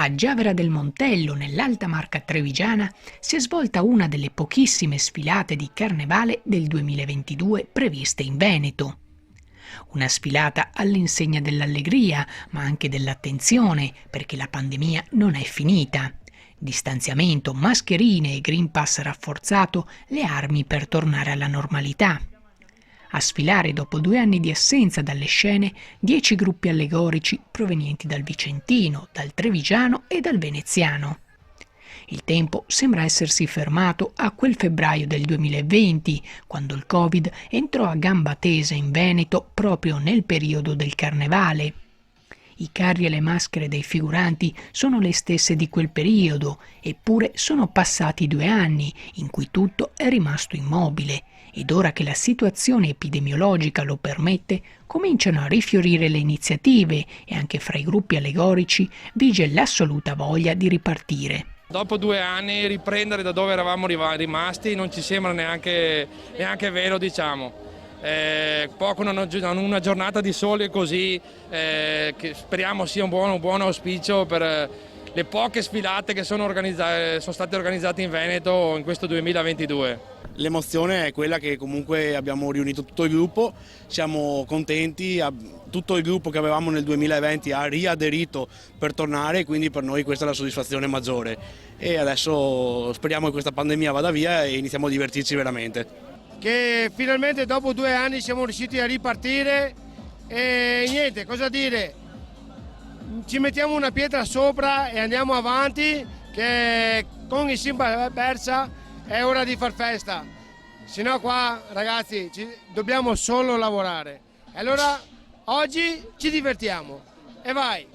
A Giavera del Montello, nell'Alta Marca trevigiana, si è svolta una delle pochissime sfilate di carnevale del 2022 previste in Veneto. Una sfilata all'insegna dell'allegria, ma anche dell'attenzione, perché la pandemia non è finita. Distanziamento, mascherine e Green Pass rafforzato, le armi per tornare alla normalità. A sfilare dopo 2 anni di assenza dalle scene 10 gruppi allegorici provenienti dal Vicentino, dal Trevigiano e dal Veneziano. Il tempo sembra essersi fermato a quel febbraio del 2020, quando il Covid entrò a gamba tesa in Veneto proprio nel periodo del Carnevale. I carri e le maschere dei figuranti sono le stesse di quel periodo, eppure sono passati 2 anni in cui tutto è rimasto immobile ed ora che la situazione epidemiologica lo permette, cominciano a rifiorire le iniziative e anche fra i gruppi allegorici vige l'assoluta voglia di ripartire. Dopo 2 anni riprendere da dove eravamo rimasti non ci sembra neanche vero, diciamo. Poco una giornata di sole così, che speriamo sia un buon auspicio per le poche sfilate che sono state organizzate in Veneto in questo 2022. L'emozione è quella che comunque abbiamo riunito tutto il gruppo, siamo contenti, tutto il gruppo che avevamo nel 2020 ha riaderito per tornare, quindi per noi questa è la soddisfazione maggiore e adesso speriamo che questa pandemia vada via e iniziamo a divertirci veramente. Che finalmente dopo 2 anni siamo riusciti a ripartire e niente, cosa dire, ci mettiamo una pietra sopra e andiamo avanti che con il Simba persa è ora di far festa, se no qua ragazzi dobbiamo solo lavorare. Allora oggi ci divertiamo e vai!